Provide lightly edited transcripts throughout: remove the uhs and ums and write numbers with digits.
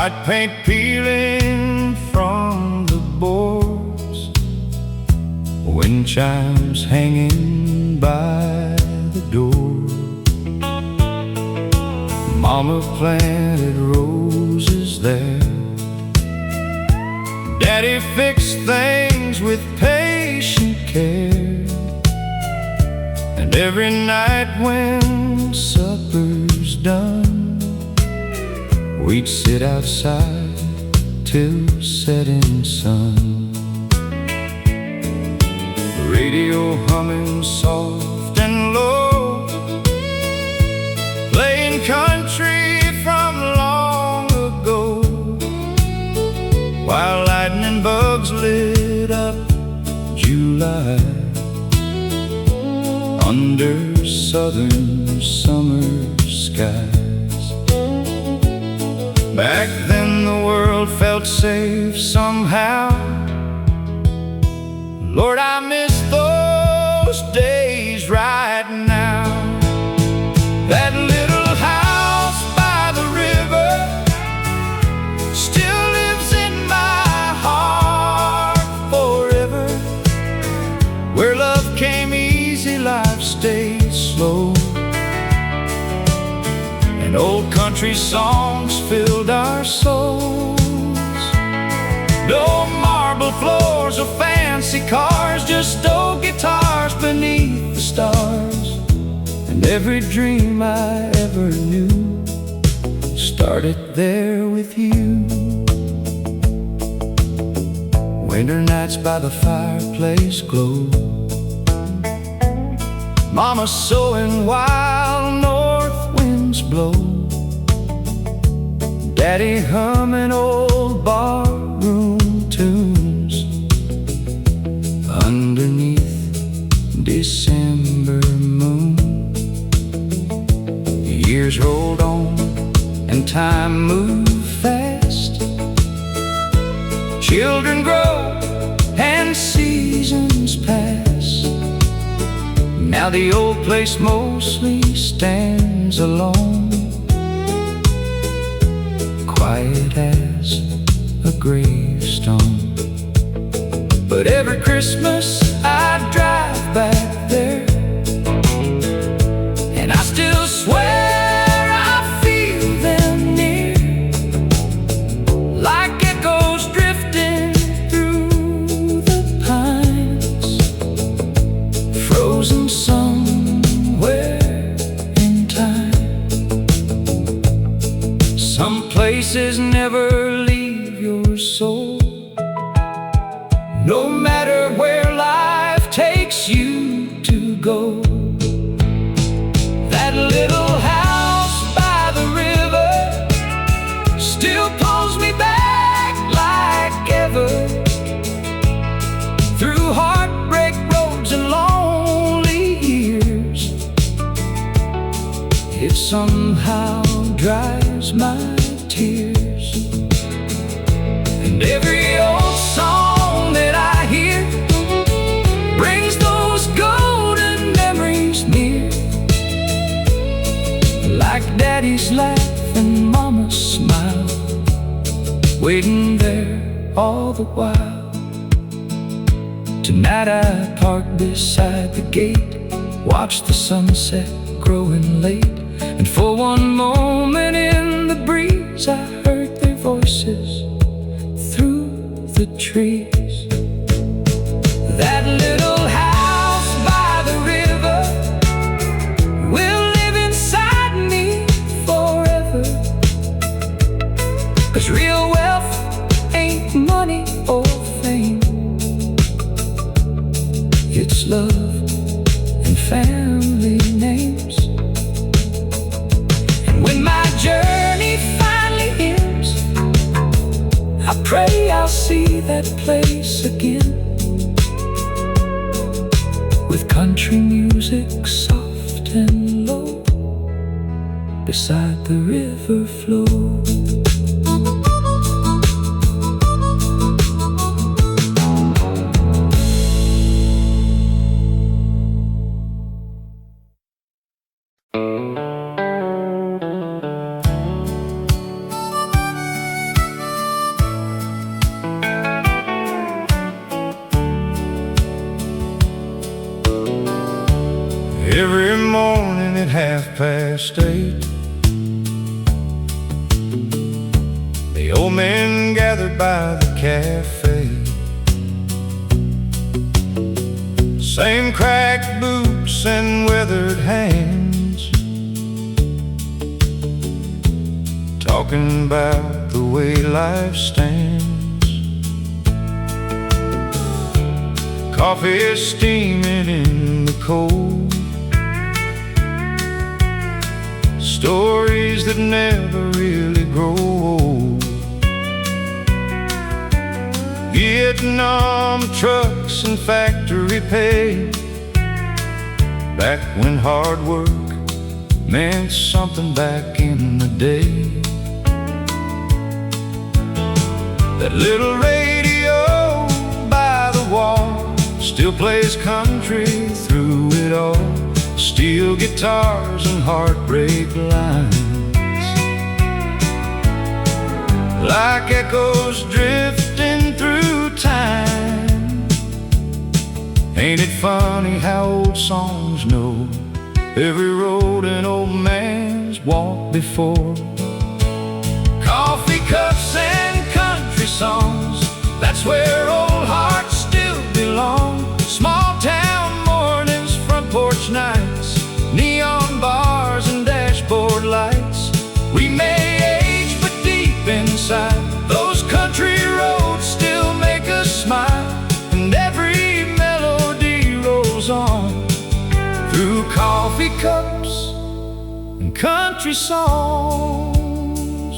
white paint peeling from the boards, wind chimes hanging by the door. Mama planted roses there, Daddy fixed things with patient care. And every night when supper's done, we'd sit outside till setting sun. The radio humming soft and low, playing country from long ago, while lightning bugs lit up July under southern summer skies. Back then the world felt safe somehow. Lord, I miss those days right now. That little house by the river still lives in my heart forever, where love came easy, life stayed slow, and old country songs filled our souls. No marble floors or fancy cars, just old guitars beneath the stars. And every dream I ever knew started there with you. Winter nights by the fireplace glow, Mama sewing while north winds blow, Daddy humming old barroom tunes underneath December moon. Years rolled on and time moved fast. Children grow and seasons pass. Now the old place mostly stands alone, quiet as a gravestone. But every Christmas I drive back there, and I still swear I feel them near, like echoes drifting through the pines, frozen somewhere in time. Some places never leave your soul, no matter where life takes you to go. That little house by the river still pulls me back like ever, through heartbreak roads and lonely years. It somehow dries my tears, and every old song that I hear brings those golden memories near, like Daddy's laugh and Mama's smile, waiting there all the while. Tonight I park beside the gate, watch the sunset growing late, and for one moment in the breeze I heard their voices through the trees. That little house by the river will live inside me forever, 'cause real wealth ain't money or fame, it's love and family names. And when my journey finally ends, I pray I'll see that place again, with country music soft and low, beside the river flow. Every morning at 8:30, the old men gathered by the cafe. Same cracked boots and weathered hands, talking about the way life stands. Coffee is steaming in the cold, stories that never really grow old. Vietnam trucks and factory pay, back when hard work meant something back in the day. That little radio by the wall still plays country through it all. Steel guitars and heartbreak lines, like echoes drifting through time. Ain't it funny how old songs know every road an old man's walked before? Coffee cups and country songs, that's where old hearts still belong. Small town mornings, front porch nights, neon bars and dashboard lights. We may age, but deep inside, those country roads still make us smile. And every melody rolls on through coffee cups and country songs.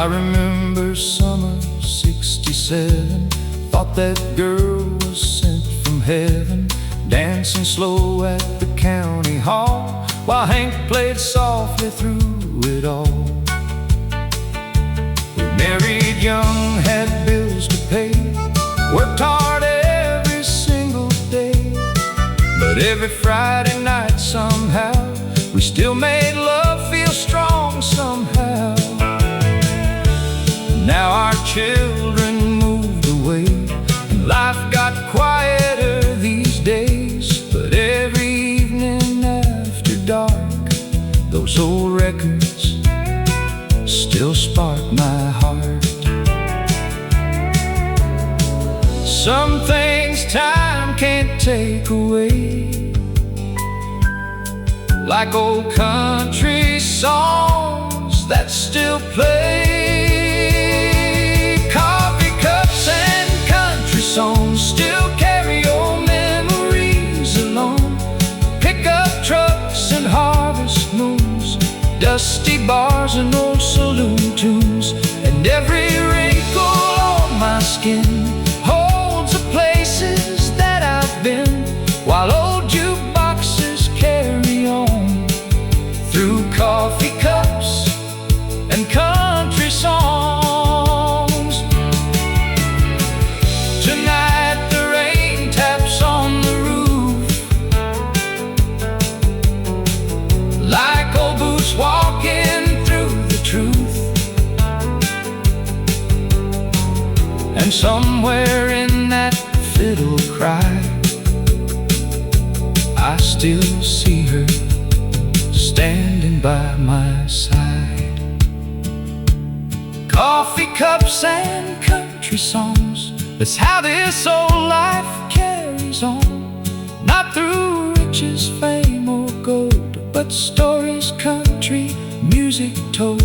I remember summer '67, thought that girl was sent from heaven, dancing slow at the county hall, while Hank played softly through it all. We married young, had bills to pay, worked hard every single day. But every Friday night somehow, we still made love feel strong somehow. Now our children moved away, and life got quieter these days. But every evening after dark, those old records still spark my heart. Some things time can't take away, like old country songs that still play. Coffee cups and country songs still carry old memories along. Pickup trucks and harvest moons, dusty bars and old saloon tunes. And every wrinkle on my skin holds the places that I've been, while old jukeboxes carry on through coffee cups and country songs. Tonight the rain taps on the roof, like old boots walking through the truth. And somewhere in that fiddle cry, I still see her standing by my side. Coffee cups and country songs, that's how this old life carries on. Not through riches, fame, or gold, but stories country music told.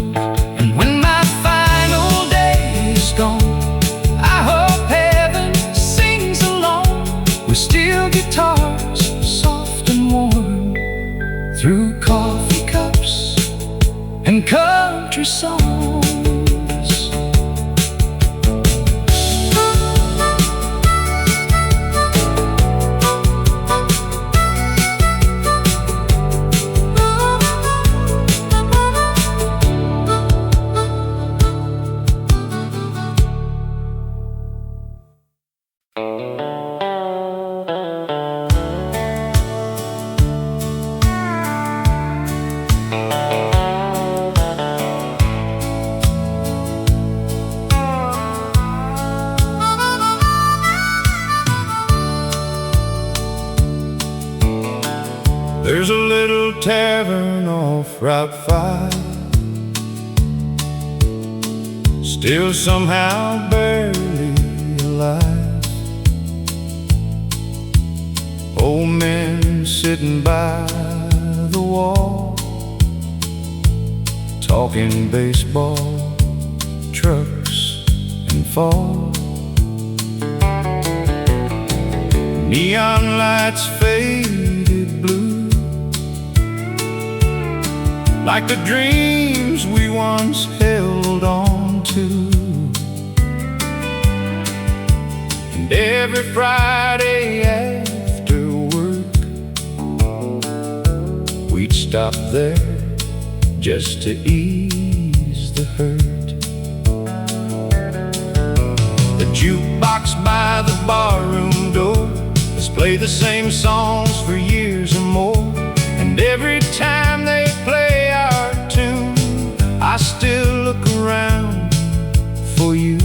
And when my final day is gone, I hope heaven sings along with steel guitars, soft and warm, through coffee cups and country songs. There's a little tavern off Route 5, still somehow barely alive. Old men sitting by the wall, talking baseball, trucks and fall. Neon lights faded blue, like the dreams we once held on to. And every Friday after work, we'd stop there just to ease the hurt. The jukebox by the barroom door has played the same songs for years and more. And every time they play our tune, I still look around for you.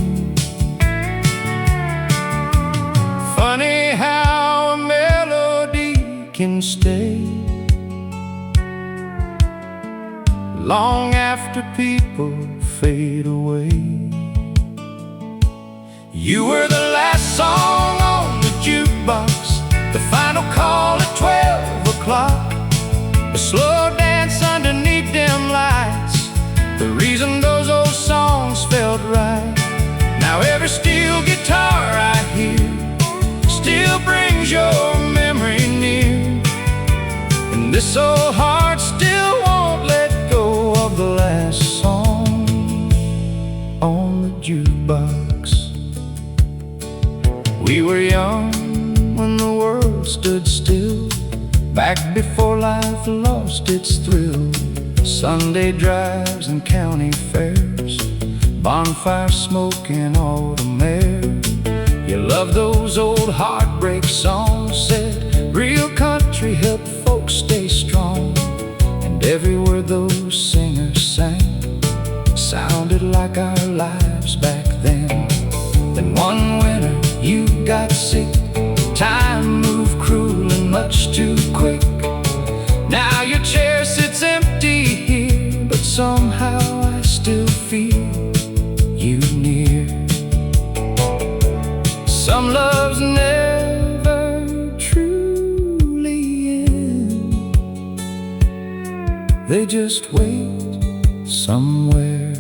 Funny how a melody can stay long after people fade away. You were the last song on the jukebox, the final call at 12 o'clock, a slow dance underneath dim lights, the reason those old songs felt right. Now every steel guitar I hear still brings your memory near, and this old heart still won't let go of the last song on the jukebox. We were young when the world stood still, back before life lost its thrill. Sunday drives and county fairs, bonfire smoke and autumn air. You loved those old heartbreak songs, said real country helped folks stay strong. And every word those singers sang sounded like our lives back then. Then one winter you got sick, time moved cruel and much too quick. Now your chair sits empty here, but somehow I still feel you near. Some loves never truly end, they just wait somewhere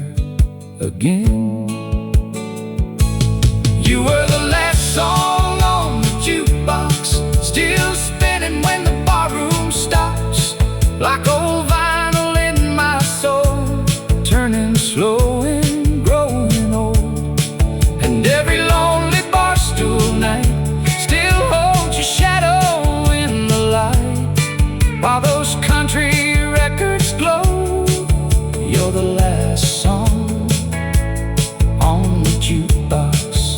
again. You were the last song on the jukebox, still spinning when the barroom stops, like old vinyl in my soul, turning slow and growing old. And every lonely bar stool night still holds your shadow in the light, while those country records glow. You're the last song on the jukebox.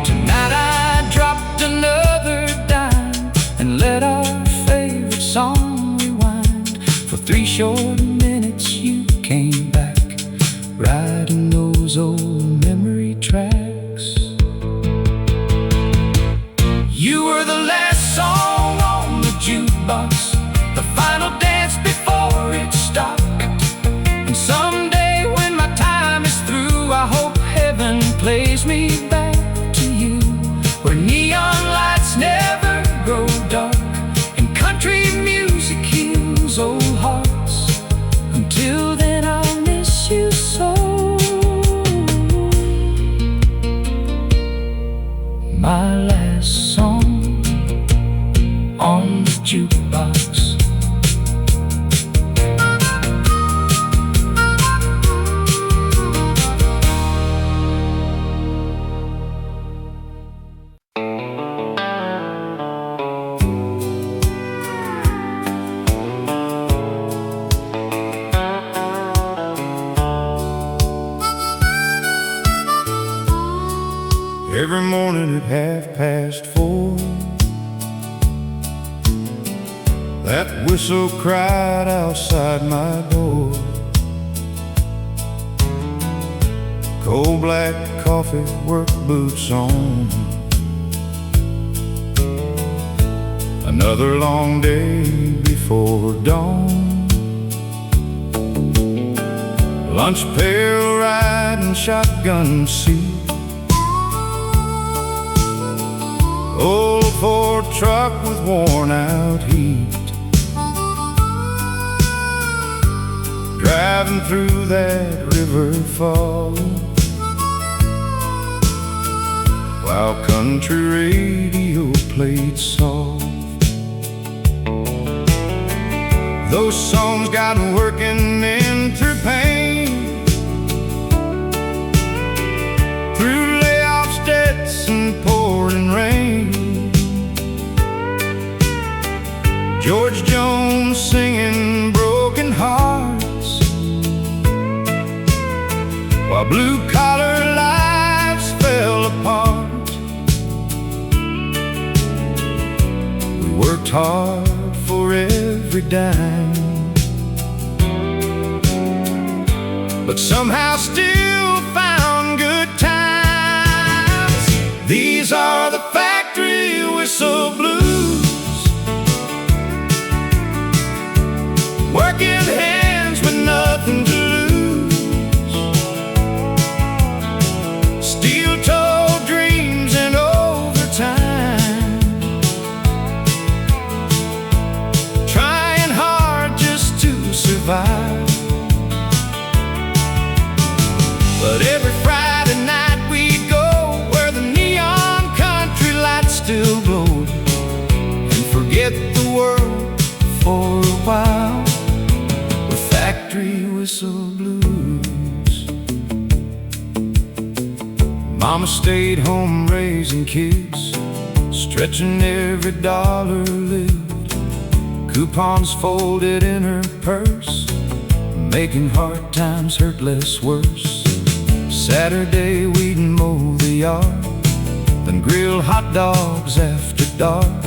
Tonight I dropped another dime and let our favorite song rewind. For 3 short minutes you came back, riding those old memory tracks. You were the last song on the jukebox, the final dance before it stopped. And someday when my time is through, I hope heaven plays me back to you, where neon lights never grow dark and country music heals old hearts. Until then I'll miss you so. My last song on the jukebox. Every morning at 4:30, that whistle cried outside my door. Cold black coffee, work boots on, Another long day before dawn. Lunch pail riding shotgun seat. Old Ford truck with worn out heat. Driving through that river fall, while country radio played soft. Those songs got working men through pain, through layoffs, debts, and pouring rain. George Jones singing broken hearts, while blue-collar lives fell apart. We worked hard for every dime, but somehow still found good times. These are the factory whistle blues, working hands with nothing to lose, steel-toed dreams in overtime, trying hard just to survive. But every Friday night we'd go where the neon country lights still glowed, and forget the world for a while with factory whistle blues. Mama stayed home raising kids, stretching every dollar lived, coupons folded in her purse, making hard times hurt less worse. Saturday we'd mow the yard, then grill hot dogs after dark.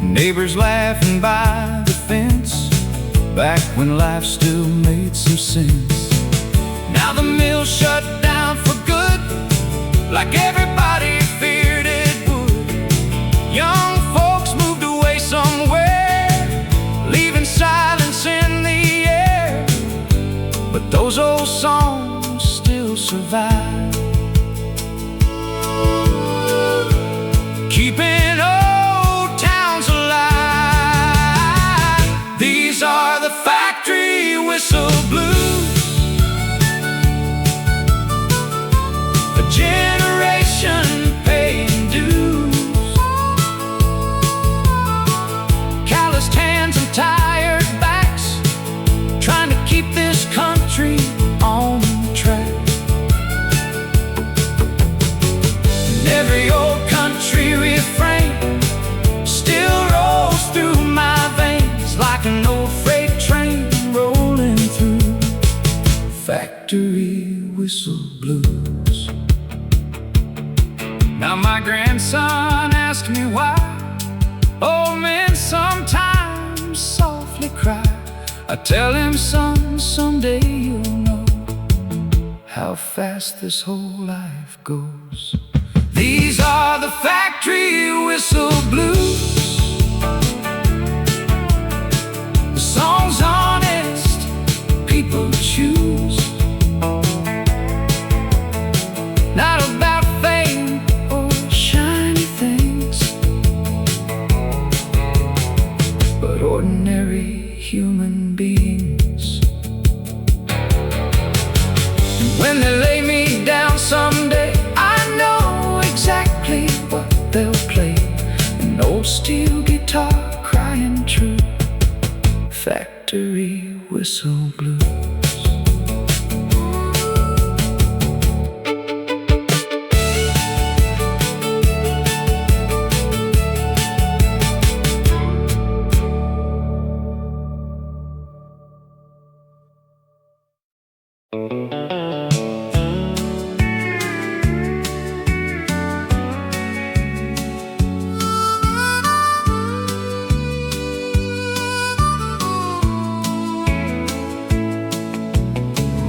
Neighbors laughing by the fence, back when life still made some sense. Now the mill shut down for good, like everybody feared it would. Young folks moved away somewhere, leaving silence in the air, but those old songs still survive, keeping old towns alive. These are the factory whistle blues, a generation paying dues, calloused hands and tired backs, trying to keep this country on track. And every old country refrain still rolls through my veins, like an old freight train rolling through factory whistle blues. Now my grandson asks me why old men sometimes softly cry. I tell him, son, someday you'll know how fast this whole life goes. These are the factory whistle blues, the songs honest people choose, not about fame or shiny things, but ordinary human beings. And when they lay me down someday, I know exactly what they'll play, an old steel guitar crying true, factory whistle blues.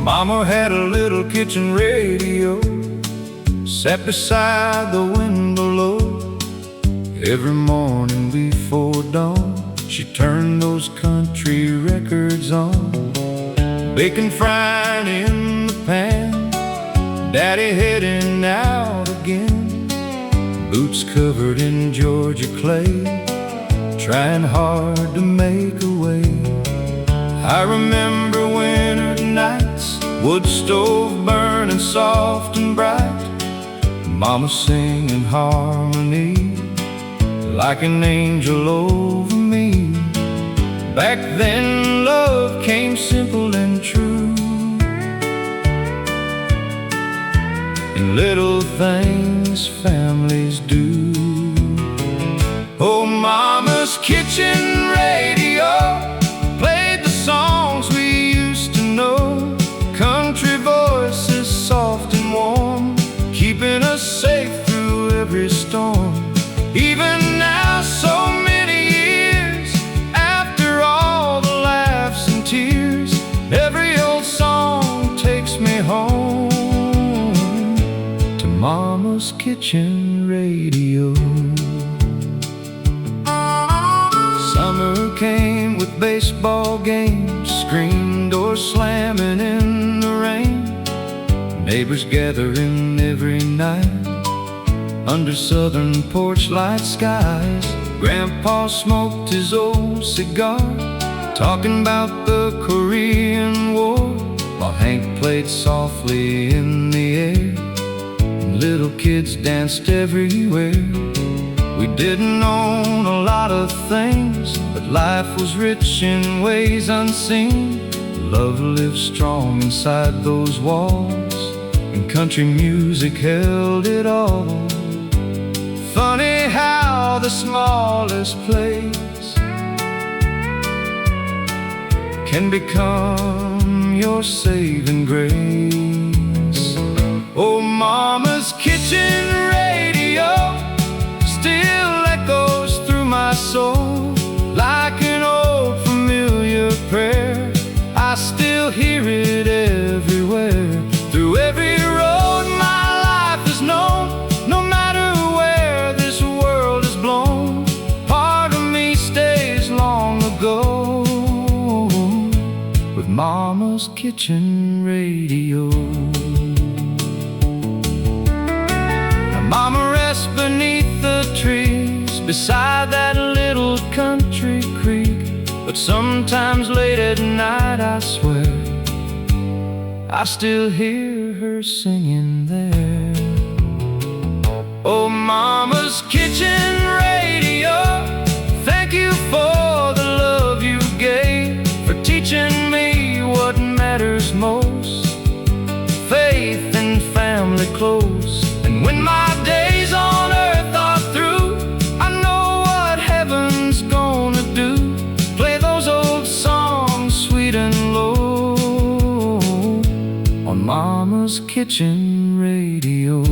Mama had a little kitchen radio, sat beside the window low. Every morning before dawn, she turned those country records on. Bacon frying in the pan, Daddy heading out again. Boots covered in Georgia clay, trying hard to make a way. I remember winter nights, wood stove burning soft and bright, Mama singing harmony like an angel over me. Back then love came simple and true, and little things families do. Oh, Mama's kitchen radio played the songs we used to know. Country voices soft and warm, keeping us safe through every storm. Even now, so many years after all the laughs and tears, every old song takes me home to Mama's kitchen radio. Summer came with baseball games, screen doors slamming in the rain. Neighbors gathering every night under southern porch light skies. Grandpa smoked his old cigar, talking about the Korean War, while Hank played softly in the air, and little kids danced everywhere. We didn't own a lot of things, but life was rich in ways unseen. Love lived strong inside those walls, and country music held it all. Funny how the smallest place can become your saving grace. Oh, Mama's kitchen radio still echoes through my soul like an old familiar prayer. I still hear it everywhere, through every road my life has known. No matter where this world is blown, part of me stays long ago with Mama's kitchen radio. Now Mama rests beneath the trees beside that little country creek, but sometimes late at night, I swear, I still hear her singing there. Oh, Mama's kitchen radio, thank you for the love you gave, for teaching me what matters most, faith and family close. And when my days on earth are through, I know what heaven's gonna do, play those old songs sweet and low on Mama's kitchen radio.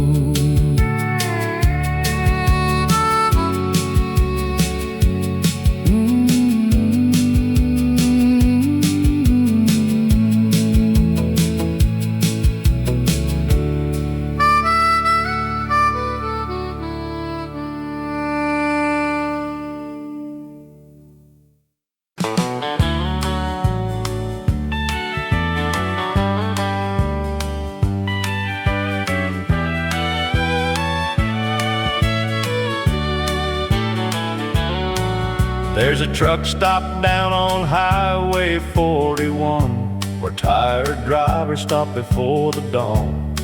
There's a truck stop down on Highway 41 where tired drivers stop before the dawn.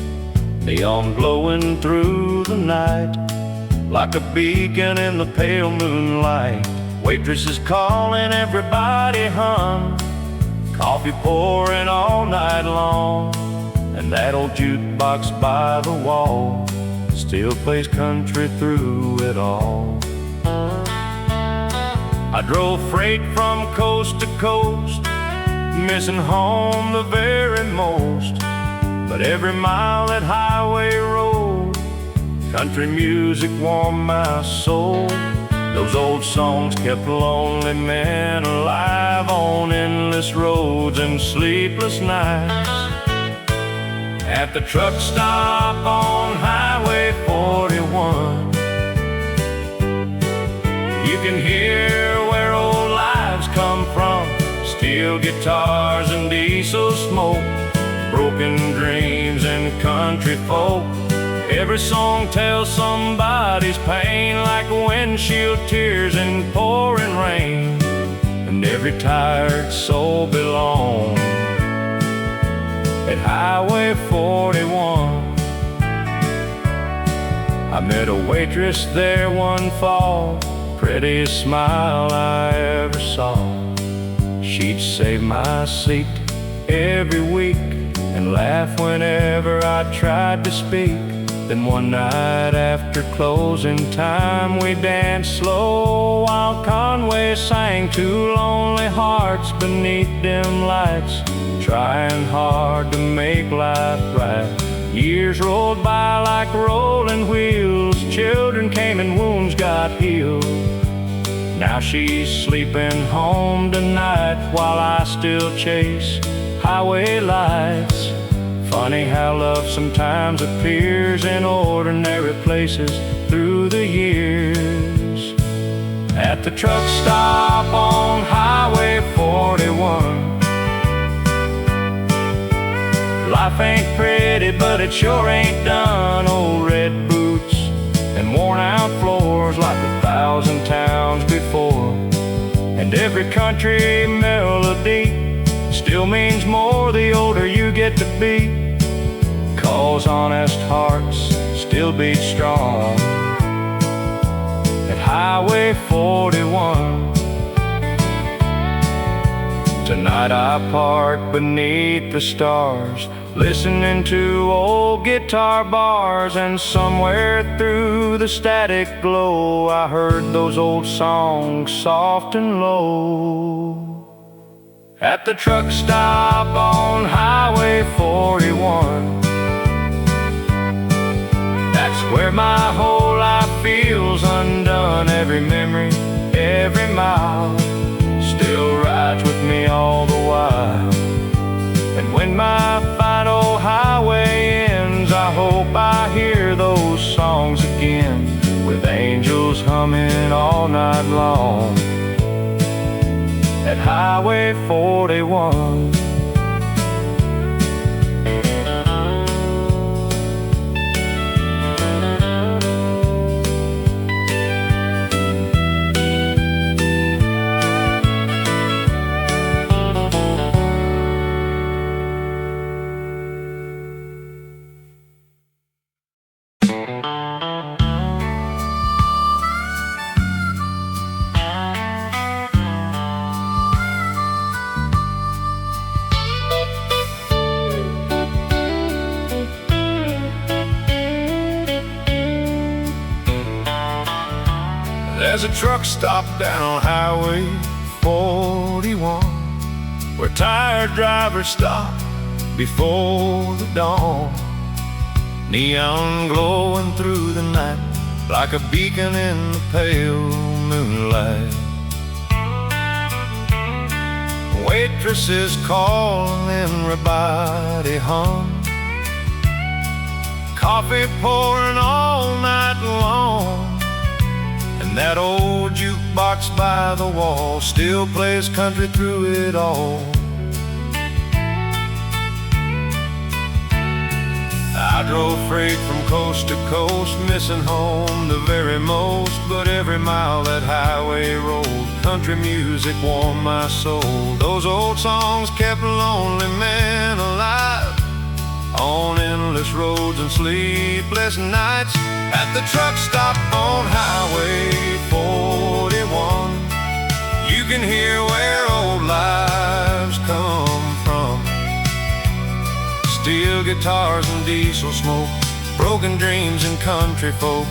Neon glowing through the night like a beacon in the pale moonlight. Waitresses calling everybody hum, coffee pouring all night long, and that old jukebox by the wall still plays country through it all. I drove freight from coast to coast, missing home the very most, but every mile that highway road, country music warmed my soul. Those old songs kept lonely men alive on endless roads and sleepless nights. At the truck stop on Highway 41, You can hear where old lives come from, steel guitars and diesel smoke, broken dreams and country folk. Every song tells somebody's pain, like windshield tears and pouring rain. And every tired soul belongs at Highway 41. I met a waitress there one fall, prettiest smile I ever saw. She'd save my seat every week and laugh whenever I tried to speak. Then one night after closing time, we danced slow while Conway sang Two Lonely Hearts beneath dim lights, trying hard to make life right. Years rolled by like rolling wheels, children came and wounds got healed. Now she's sleeping home tonight while I still chase highway lights. Funny how love sometimes appears in ordinary places through the years. At the truck stop on Highway 41, life ain't pretty, but it sure ain't done. Old red boots and worn out floors like 1,000 towns before. And every country melody still means more the older you get to be. 'Cause honest hearts still beat strong at Highway 41. Tonight I park beneath the stars, listening to old guitar bars. And somewhere through the static glow, I heard those old songs soft and low. At the truck stop on Highway 41, that's where my whole life feels undone. Every memory, every mile still rides with me all the while. And when my final highway ends, I hope I hear those songs again, with angels humming all night long at Highway 41. There's a truck stop down Highway 41, where tired drivers stop before the dawn. Neon glowing through the night like a beacon in the pale moonlight. Waitresses call and everybody hum, coffee pouring all night long. And that old jukebox by the wall still plays country through it all. I drove freight from coast to coast, missing home the very most. But every mile that highway rolled, country music warmed my soul. Those old songs kept lonely men alive on endless roads and sleepless nights. At the truck stop on Highway 41, you can hear where old lives come from. Steel guitars and diesel smoke, broken dreams and country folk.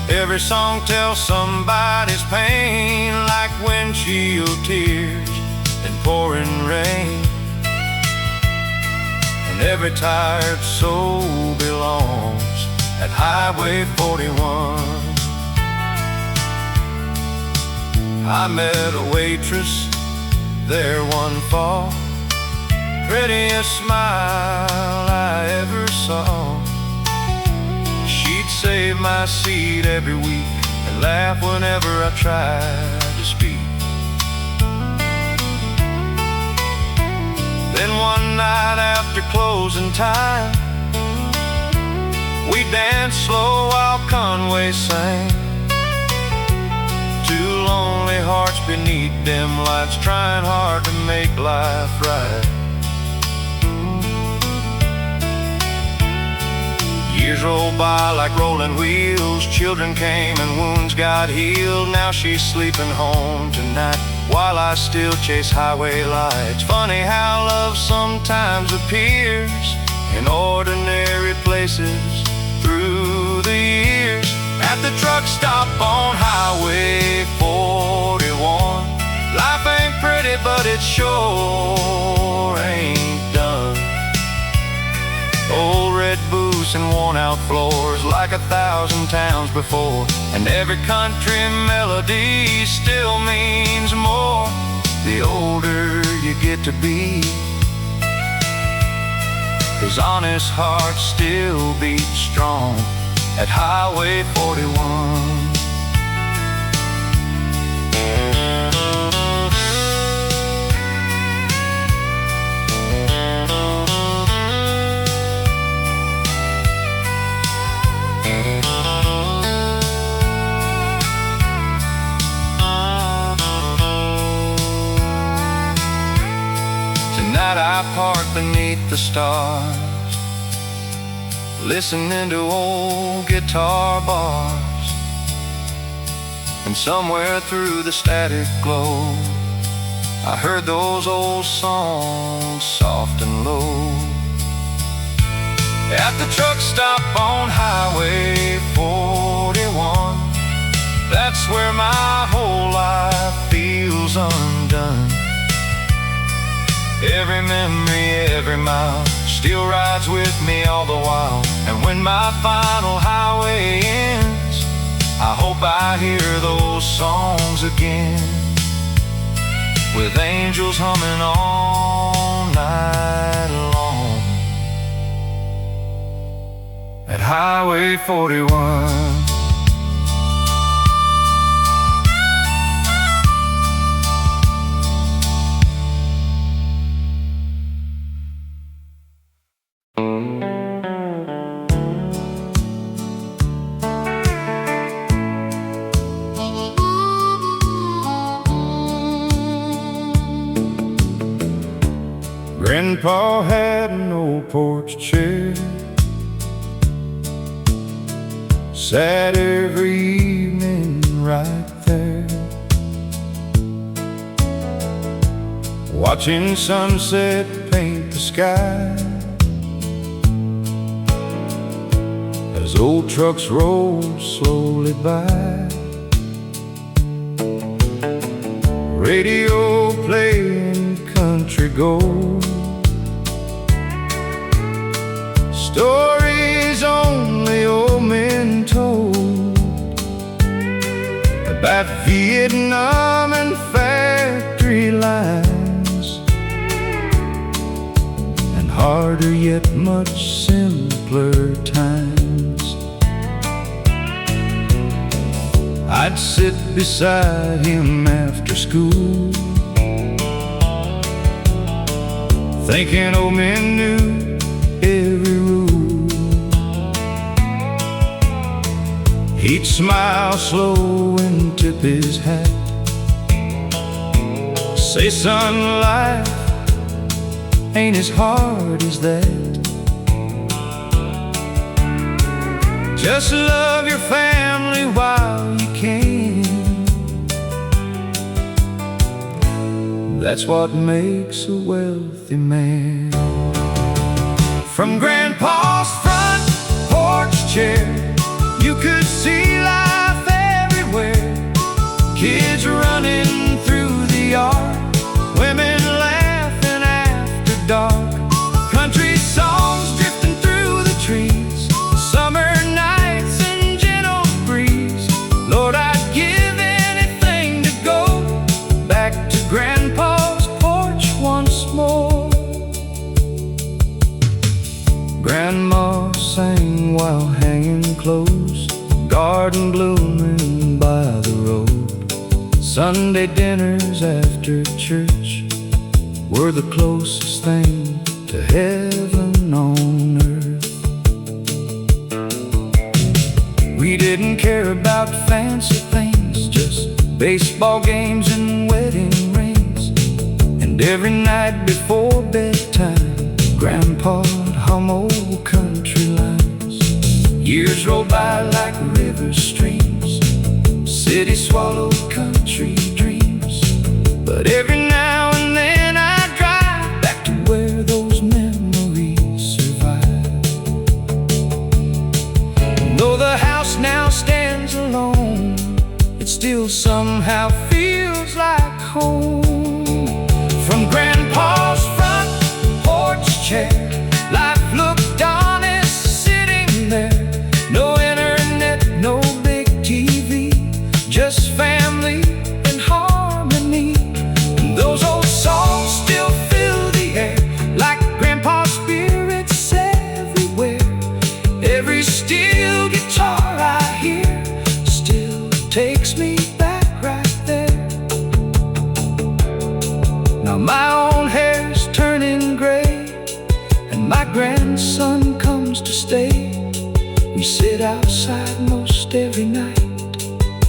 Every song tells somebody's pain, like windshield tears and pouring rain. And every tired soul belongs at Highway 41. I met a waitress there one fall, prettiest smile I ever saw. She'd save my seat every week and laugh whenever I try to speak. Then one night after closing time, we danced slow while Conway sang. Two lonely hearts beneath dim lights, trying hard to make life right. Years rolled by like rolling wheels. Children came and wounds got healed. Now she's sleeping home tonight while I still chase highway lights. Funny how love sometimes appears in ordinary places through the years. At the truck stop on Highway 41, life ain't pretty, but it sure ain't done. Old red boots and worn out floors like 1,000 towns before, and every country melody still means more the older you get to be. 'Cause honest hearts still beat strong at Highway 41. Tonight I park beneath the stars, listening to old guitar bars, and somewhere through the static glow I heard those old songs soft and low. At the truck stop on Highway 41, that's where my whole life feels undone. Every memory, every mile still rides with me all the while. And when my final highway ends, I hope I hear those songs again, with angels humming all night long at Highway 41. Grandpa had an old porch chair, sat every evening right there, watching sunset paint the sky as old trucks rolled slowly by. Radio playing country gold, stories only old men told about Vietnam and factory lines, and harder yet much simpler times. I'd sit beside him after school, thinking old men knew every rule. He'd smile slow and tip his hat, say, son, life ain't as hard as that. Just love your family while you can. That's what makes a wealthy man. From Grandpa's front porch chair, you could see life everywhere. Kids running through the yard, women laughing after dark, country songs drifting through the trees, summer nights and gentle breeze. Lord, I'd give anything to go back to Grandpa's porch once more. Grandma sang while hanging clothes, garden blooming Sunday dinners after church were the closest thing to heaven on earth. We didn't care about fancy things, just baseball games and wedding rings. And every night before bedtime, Grandpa'd hum old country lines. Years rolled by like river streams, city swallowed country dreams. But every now and then I drive back to where those memories survive. And though the house now stands alone, it still somehow feels like home. From Grandpa's front porch chair, life looked honest sitting there. No internet, no big TV, just family and harmony. And those old songs still fill the air like Grandpa's spirits everywhere. Every steel guitar I hear still takes me back right there. Now my own hair's turning gray, and my grandson comes to stay. We sit outside most every night,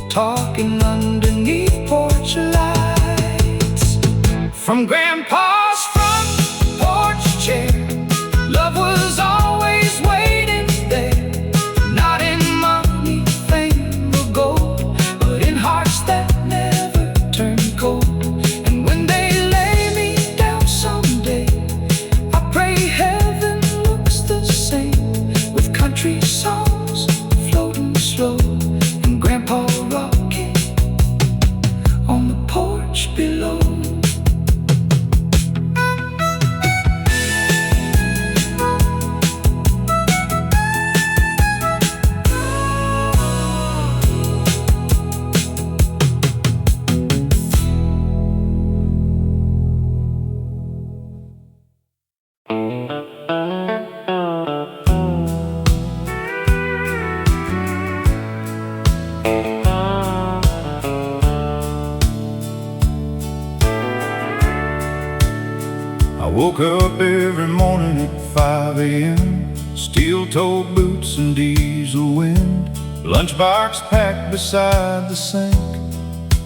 talking underneath porch lights. From Grandpa's front porch chair, love was always waiting there. Not in money, fame, or gold, but in hearts that never turn cold. And when they lay me down someday, I pray heaven looks the same, with country songs floating slow and Grandpa rocking on the porch below. I woke up every morning at 5 a.m. Steel-toed boots and diesel wind, lunchbox packed beside the sink.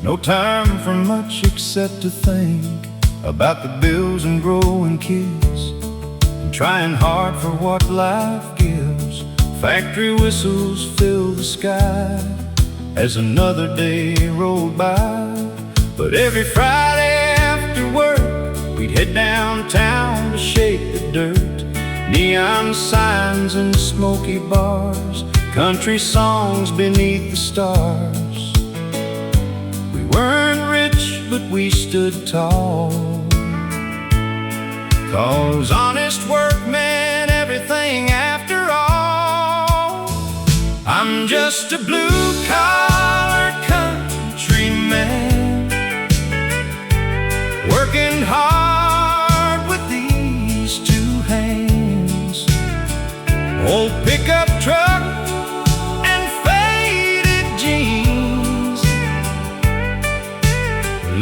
No time for much except to think about the bills and growing kids, and trying hard for what life gives. Factory whistles fill the sky as another day rolled by. But every Friday after work, we'd head downtown to shake the dirt. Neon signs and smoky bars, country songs beneath the stars. We weren't rich, but we stood tall, 'cause honest work meant everything after all. I'm just a blue-collar country man, working hard with these two hands. Old pickup truck and faded jeans,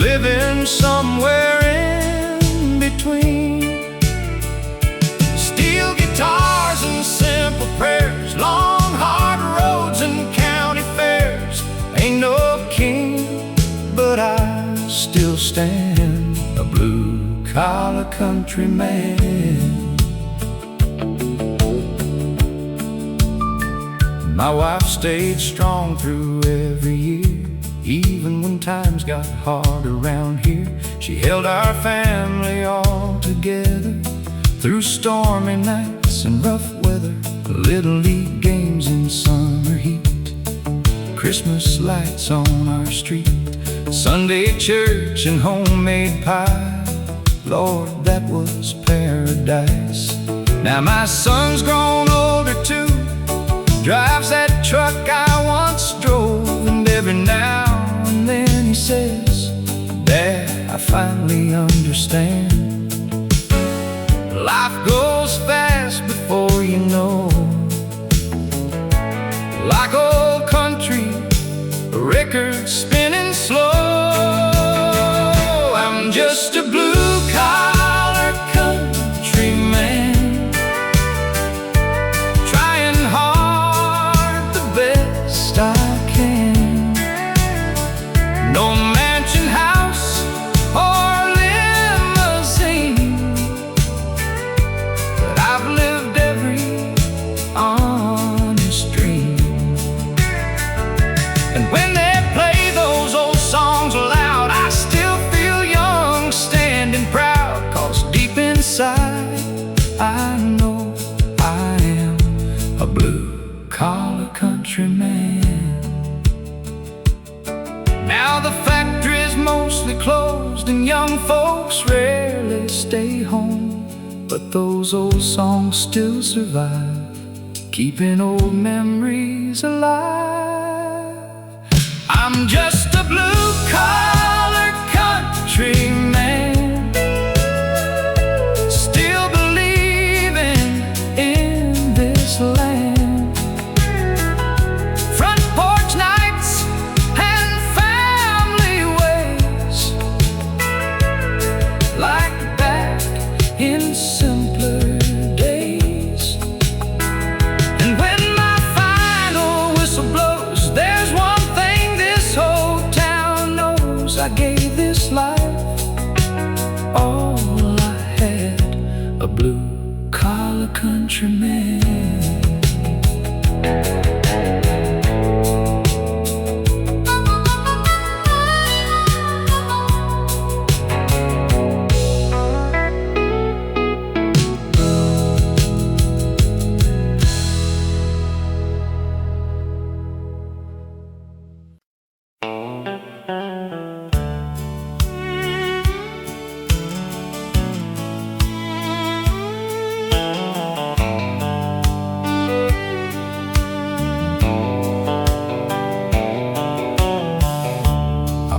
living somewhere in between. Steel guitars and simple prayers, long hard roads and county fairs. Ain't no king, but I still stand, a blue-collar country man. My wife stayed strong through every year, even when times got hard around here. She held our family all together through stormy nights and rough weather, little league games in summer heat, Christmas lights on our street, Sunday church and homemade pie. Lord, that was paradise. Now my son's grown older too, drives that truck I once drove, and every now and then he says, Dad, I finally understand. Life goes fast before you know, like old country, records spinning slow. countryman. Now the factory's mostly closed and young folks rarely stay home, but those old songs still survive, keeping old memories alive. I'm just a blue-collar countryman, still believing in this land. Front porch nights and family ways, like back in simpler days. And when my final whistle blows, there's one thing this whole town knows: I gave this life all I had, a blue-collar countryman.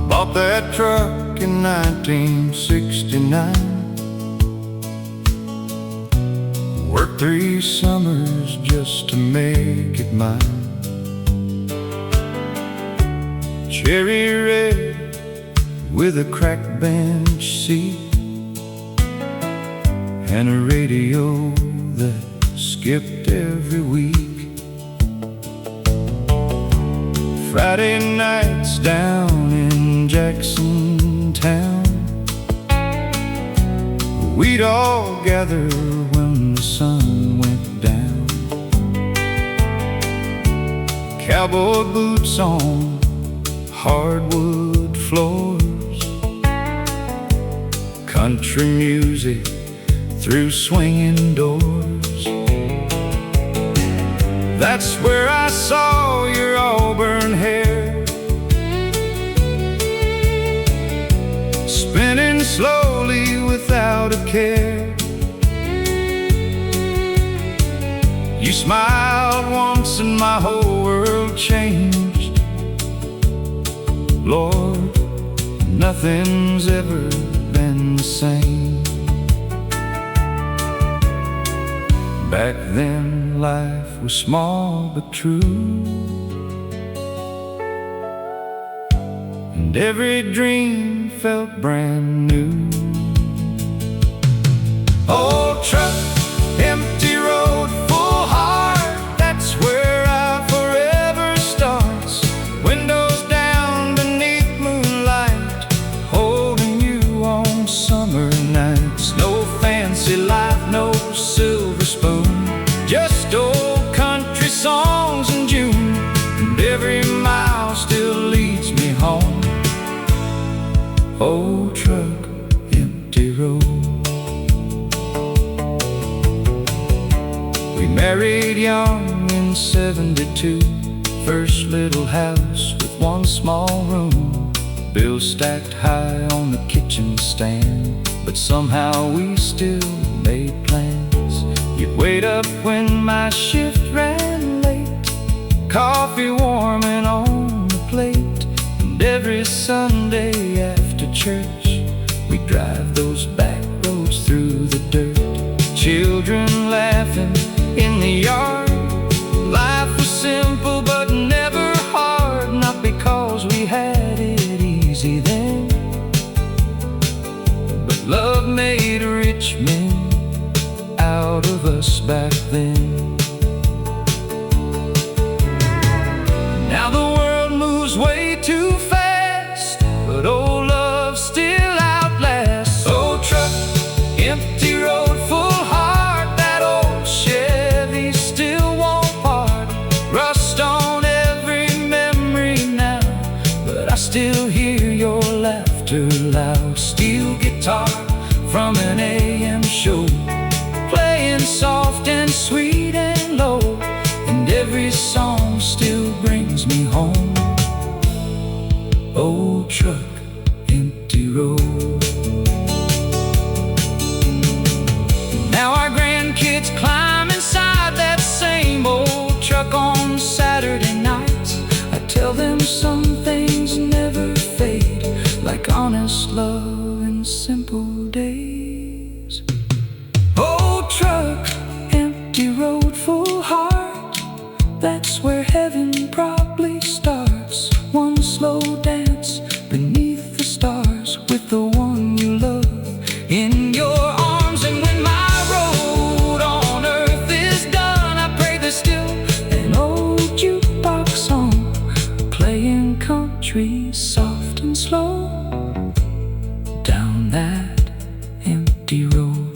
Bought that truck in 1969. Worked 3 summers just to make it mine. Cherry red with a crack bench seat and a radio that skipped every week. Friday nights down in Jackson Town, we'd all gather when the sun went down. Cowboy boots on hardwood floors, country music through swinging doors. That's where I saw your auburn hair spinning slowly without a care. You smiled once and my whole world changed. Lord, nothing's ever been the same. Back then life was small but true, and every dream felt brand new. Old truck, empty road, full heart, that's where our forever starts. Windows down beneath moonlight, holding you on summer nights. No fancy life, no silver spoon, just old country songs in June, and every mile still leads me home. Old truck, empty road. We married young in '72, first little house with 1 small room, bills stacked high on the kitchen stand, but somehow we still made plans. You'd wait up when my shift ran late, coffee warming on the plate, and every Sunday after church we'd drive those back roads through the dirt. Children laughing in the yard. Life was simple but never hard, not because we had it easy then, but love made rich men out of us back then. Now the world moves way too fast, but old love still outlasts. Old truck, empty road, full heart, that old Chevy still won't part. Rust on every memory now, but I still hear your laughter loud. Steel guitar from an AM show, playing soft and sweet and low, and every song still me home. Old truck, empty road. Now our grandkids climb inside that same old truck on Saturday nights. I tell them some things never fade, like honest love and simple days. Old truck, empty road, full heart, that's where heaven probably starts. One slow dance beneath the stars with the one you love in your arms. And when my road on earth is done, I pray there's still an old jukebox on, playing country soft and slow down that empty road.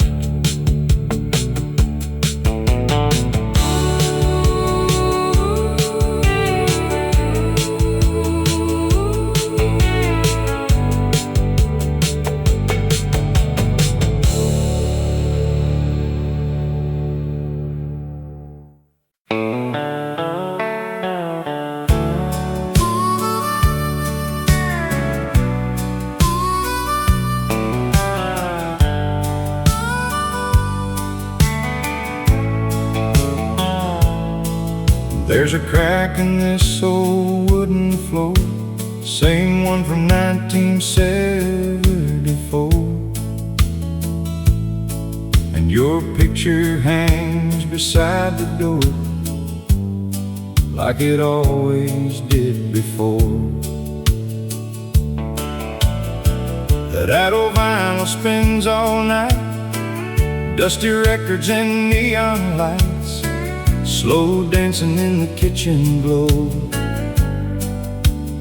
There's a crack in this old wooden floor, same one from 1974. And your picture hangs beside the door, like it always did before. That old vinyl spins all night, dusty records and neon lights, slow dancing in the kitchen glow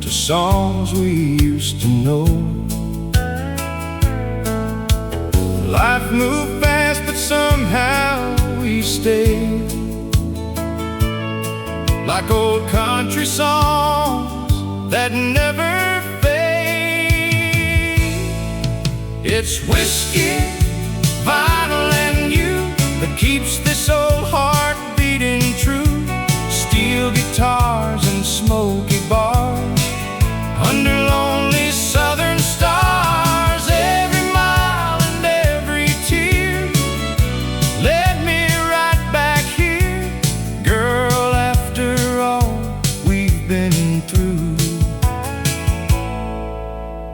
to songs we used to know. Life moved fast, but somehow we stayed, like old country songs that never fade. It's whiskey, vinyl, and you that keeps this old heart beating true. Steel guitars and smoky bars under lonely southern stars. Every mile and every tear led me right back here, girl, after all we've been through.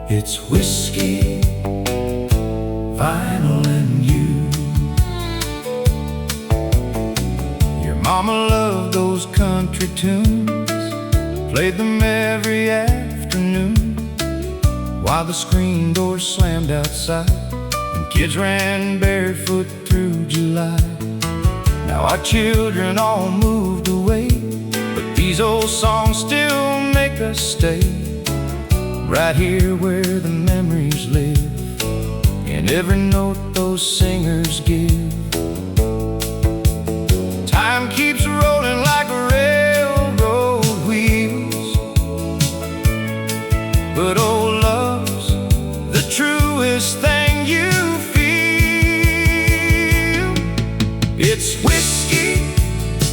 It's whiskey, vinyl, and you. Your mama loved those country tunes, played them every afternoon, while the screen doors slammed outside and kids ran barefoot through July. Now our children all moved away, but these old songs still make us stay, right here where the memories live, in every note those singers give. Time keeps rolling like railroad wheels, but old love's the truest thing you feel. It's whiskey,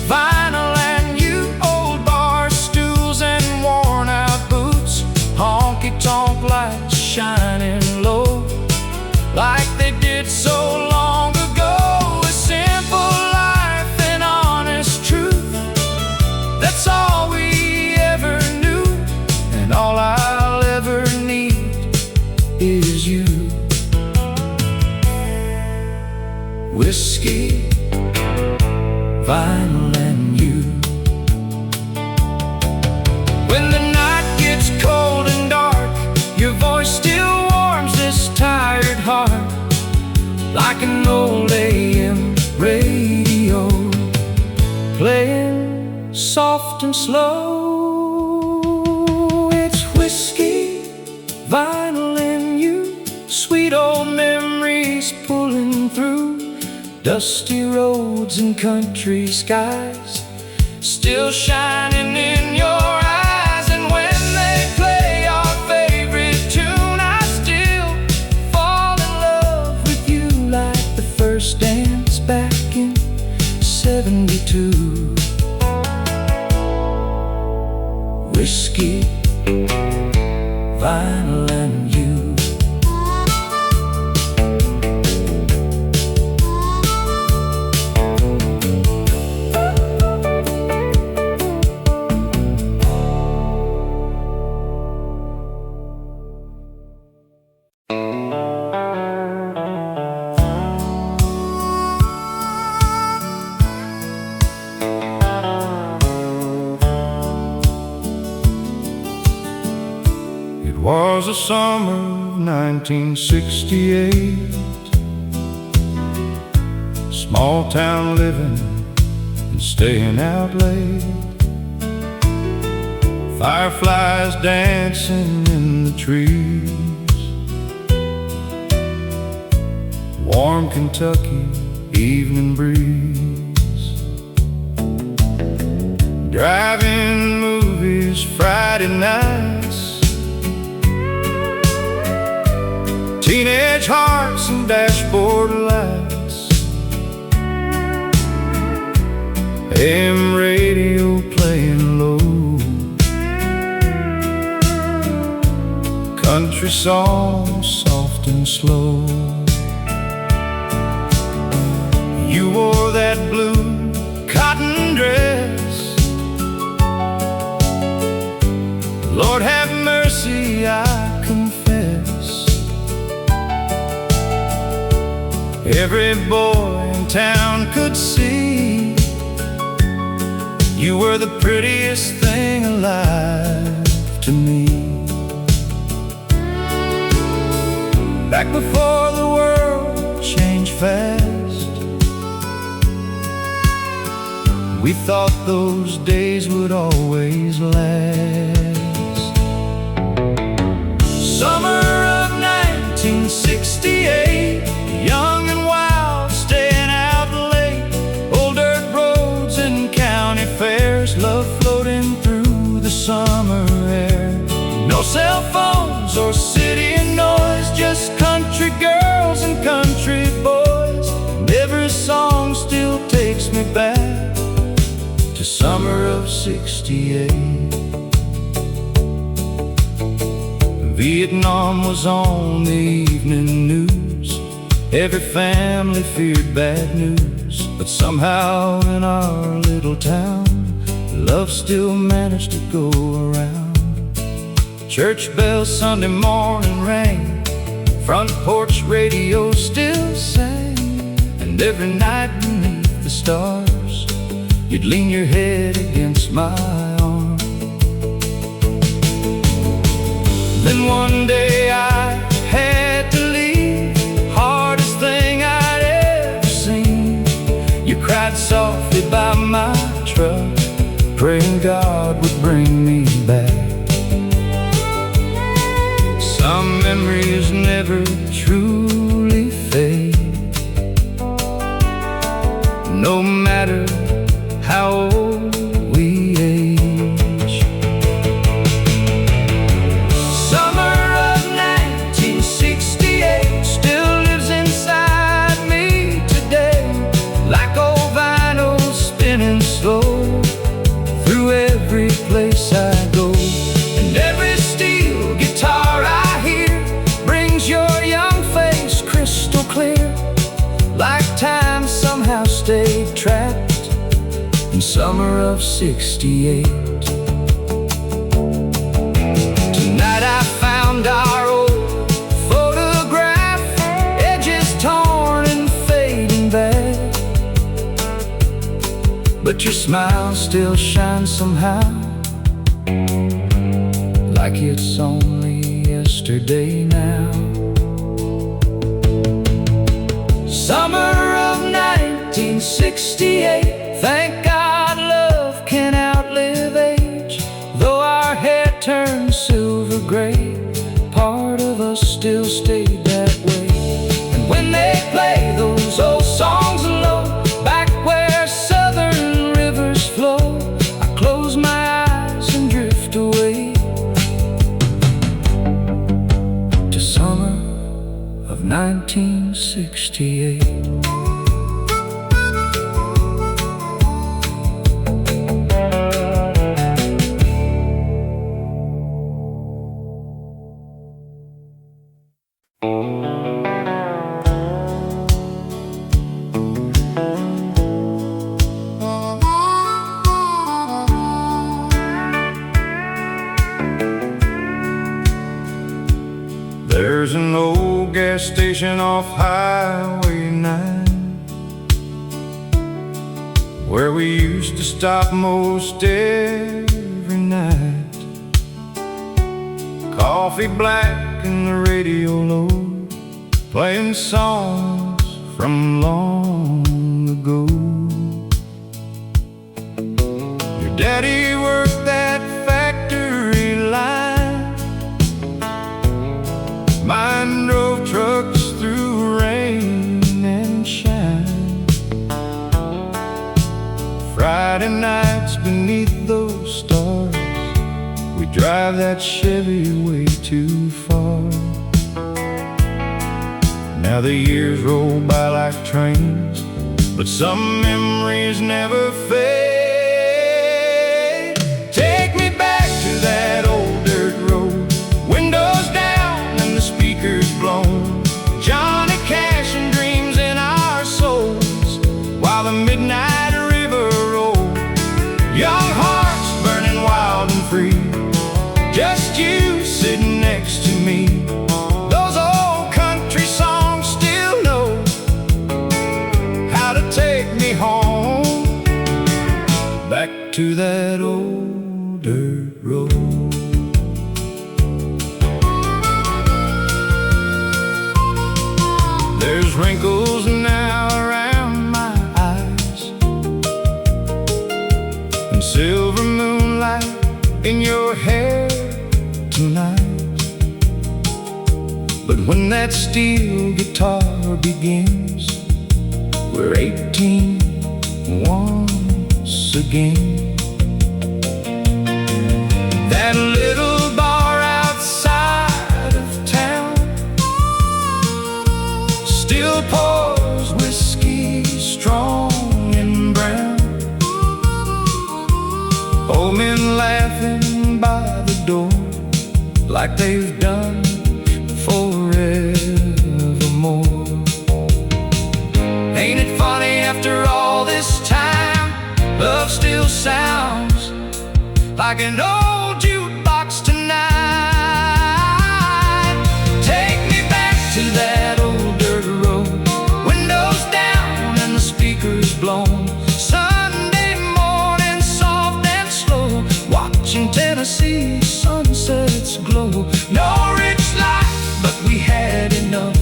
vinyl, and you, old bar stools and worn out boots, honky tonk lights shining low, like they did so long ago. A simple life and honest truth, that's all we ever knew, and all I'll ever need is you. Whiskey, vinyl, and you. When the night gets cold and dark, your voice still warms this tired heart, like an old AM radio, playing soft and slow. It's whiskey, vinyl, and you, sweet old memories pulling through dusty roads and country skies, still shining in your eyes. And when they play our favorite tune, I still fall in love with you, like the first dance back in '72. vinyl and you. It was the summer of 1968. Small town living and staying out late. Fireflies dancing in the trees. Warm Kentucky evening breeze. Driving movies Friday nights. Teenage hearts and dashboard lights. AM radio playing low. Country songs soft and slow. You wore that blue cotton dress. Lord have mercy, I confess. Every boy in town could see you were the prettiest thing alive to me. Back before the world changed fast, we thought those days would always last. Summer of 1968, young and wild, staying out late. Old dirt roads and county fairs, love floating through the summer air. No cell phones or city noise, just country girls and country boys. And every song still takes me back to summer of '68. Vietnam was on the evening news. Every family feared bad news, but somehow in our little town, love still managed to go around. Church bells Sunday morning rang, front porch radio still sang. And every night beneath the stars, you'd lean your head against my arm. Then one day I had to leave, hardest thing I'd ever seen. You cried softly by my truck, praying God would bring me back. Some memories never truly fade, no matter how old we age. Summer of 1968 still lives inside me today, like old vinyl spinning slow through every place I go. And every steel guitar I hear brings your young face crystal clear, like time somehow stayed trapped in summer of '68. Tonight I found our old photograph, edges torn and fading bad, but your smile still shines somehow, like it's only yesterday now. Summer of 1968, thank God love can outlive age. Though our hair turned silver gray, part of us still stayed that way. And when they play those old songs low, back where southern rivers flow, I close my eyes and drift away to summer of 1968. There's an old gas station off Highway 9 where we used to stop most every night. Coffee black and the radio low, playing songs from long ago. Your daddy worked that factory line, mine drove trucks through rain and shine. Friday nights beneath those stars, we drive that Chevy way too far. Now the years roll by like trains, but some memories never fade. Take me back to that old dirt road, windows down and the speakers blown, Johnny Cash and dreams in our souls, while the midnight river rolled. Young hearts burning wild and free, just you sitting next to me. Those old country songs still know how to take me home, back to that old dirt road. There's wrinkles now around my eyes, and silver moonlight in your hair tonight. But when that steel guitar begins, we're 18 once again. That little bar outside of town still pours whiskey strong and brown. Old men laughing by the door like they've done forevermore. Ain't it funny, after all this time, love still sounds like an old jukebox tonight. Take me back to that old dirt road, windows down and the speakers blown, Sunday morning soft and slow, watching Tennessee sunsets glow. No rich life, but we had enough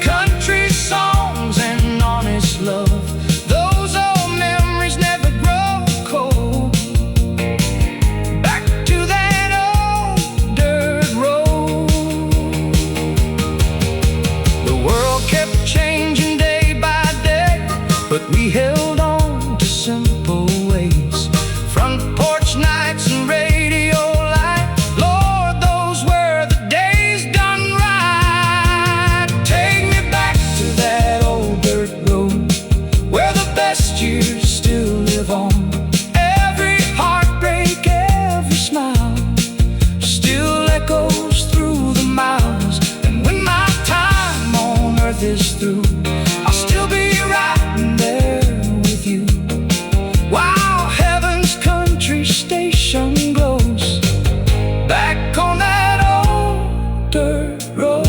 country songs and honest love. Those old memories never grow cold, back to that old dirt road. The world kept changing day by day, but we held on to simple ways. Front porch nights and radio light, Lord, those were the days done right. Take me back to that old dirt road, where the best years still live on. Every heartbreak, every smile still echoes through the miles. And when my time on earth is through, I'll still be right there with you, while heaven's country station glows, back on that old dirt road.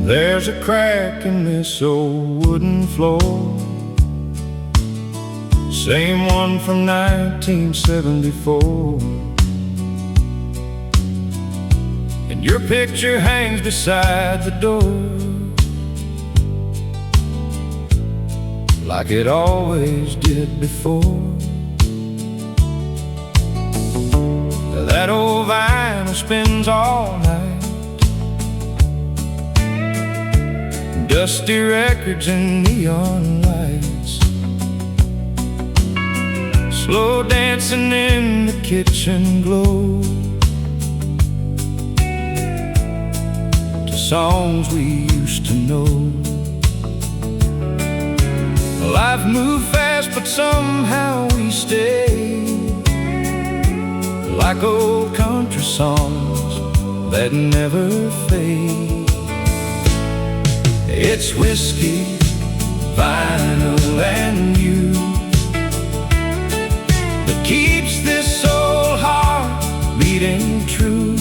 There's a crack in this old wooden floor, same one from 1974. And your picture hangs beside the door, like it always did before. That old vinyl spins all night, dusty records and neon lights, slow dancing in the kitchen glow. songs we used to know. Life moved fast, but somehow we stay, like old country songs that never fade. It's whiskey, vinyl, and you that keeps this old heart beating true.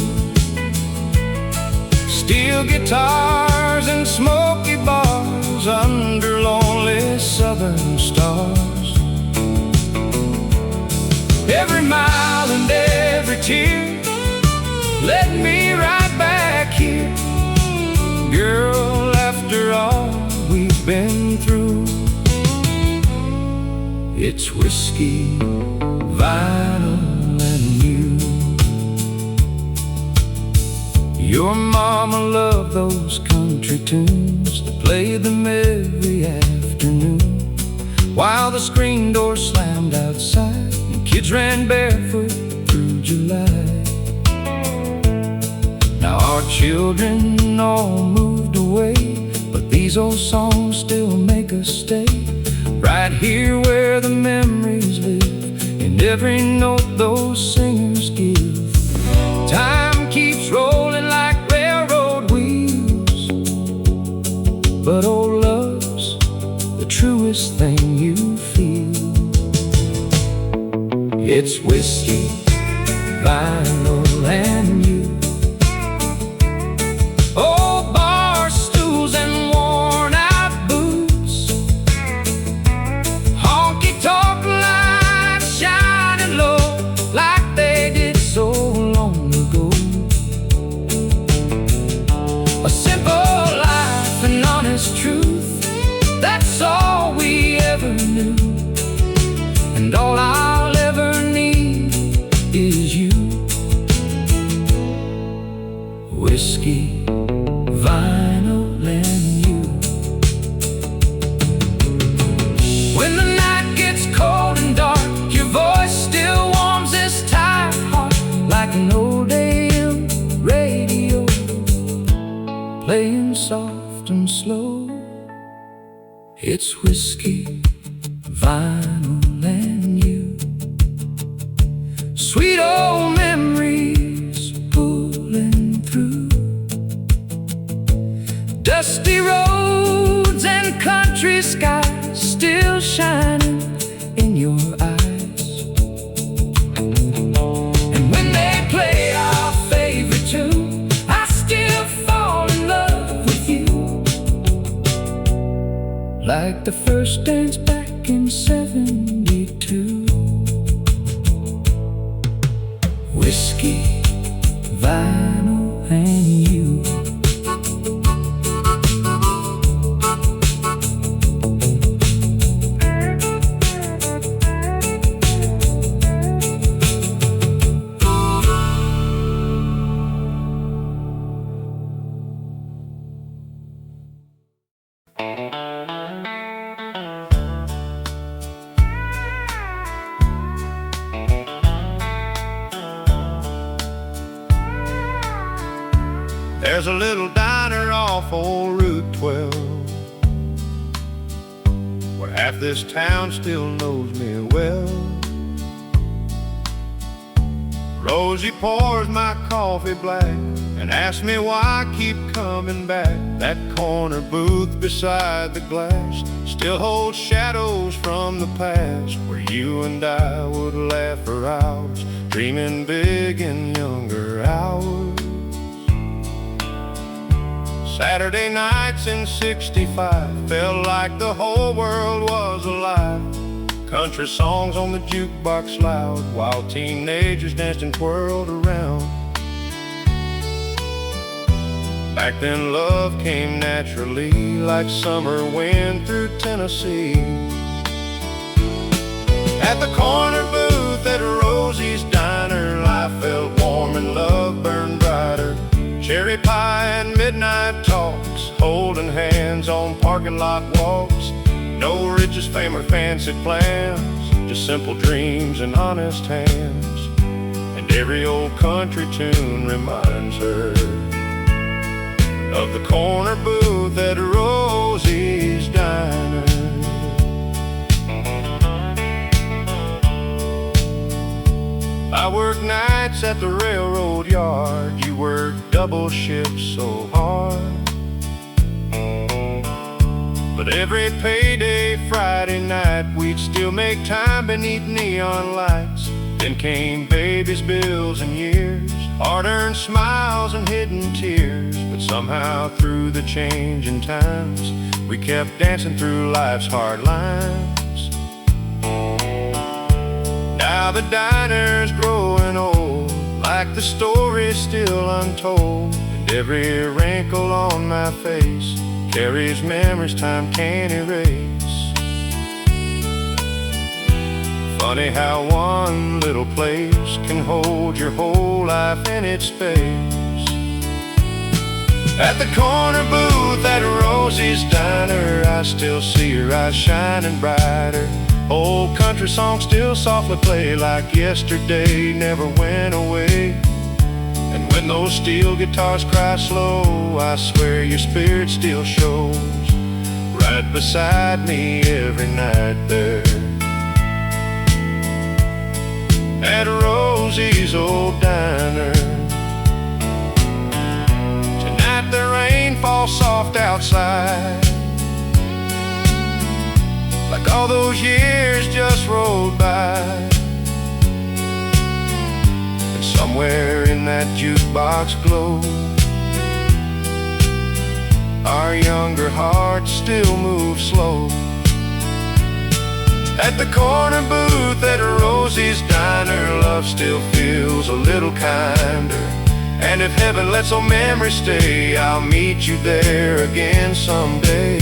Steel guitars and smoky bars under lonely southern stars. Every mile and every tear led me right back here. Girl, after all we've been through, it's whiskey, vinyl, and you. Your mama loved those country tunes that played them every afternoon, while the screen door slammed outside and kids ran barefoot through July. Now our children all moved away, but these old songs still make us stay, right here where the memories live, in every note those singers give. Time keeps rolling like railroad wheels, but old love's the truest thing you feel. It's whiskey, vinyl, and you. Old bar stools and worn out boots, honky tonk lights shining low like they did so long ago. A simple life and honest truth, that's all we ever knew, and all I'll ever need is you. Whiskey, vinyl, and you. When the night gets cold and dark, your voice still warms this tired heart, like an old AM radio, playing soft and slow. It's whiskey, vinyl, and you. Sweet old memories pulling through, dusty roads and country skies still shining in your eyes. And when they play our favorite tune, I still fall in love with you, like the first dance back in '72. Whiskey, vinyl, and you. There's a little diner off old Route 12 where half this town still knows me well. Rosie pours my coffee black and asks me why I keep coming back. That corner booth beside the glass still holds shadows from the past, where you and I would laugh for hours, dreaming big in younger hours. Saturday nights in '65 felt like the whole world was alive. Country songs on the jukebox loud, while teenagers danced and twirled around. Back then love came naturally, like summer wind through Tennessee. At the corner booth at Rosie's Diner, life felt warm and love burned brighter. Cherry pie and midnight talks, holding hands on parking lot walks. No riches, fame, or fancy plans, just simple dreams and honest hands. And every old country tune reminds her of the corner booth at Rosie's Diner. I worked nights at the railroad yard. You worked double shifts so hard. But every payday Friday night, we'd still make time beneath neon lights. Then came babies, bills, and years, hard-earned smiles and hidden tears. But somehow through the changing times, we kept dancing through life's hard lines. Now the diner's growing old, like the story's still untold, and every wrinkle on my face carries memories time can't erase. Funny how one little place can hold your whole life in its space. At the corner booth at Rosie's Diner, I still see her eyes shining brighter. Old country songs still softly play like yesterday never went away. And when those steel guitars cry slow, I swear your spirit still shows right beside me every night there at Rosie's old diner. Tonight the rain falls soft outside, like all those years just rolled by. And somewhere in that jukebox glow, our younger hearts still move slow. At the corner booth at Rosie's Diner, love still feels a little kinder. And if heaven lets old memories stay, I'll meet you there again someday,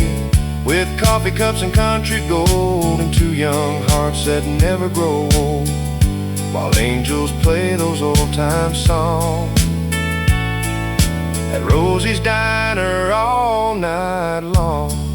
with coffee cups and country gold, and two young hearts that never grow old, while angels play those old-time songs at Rosie's Diner all night long.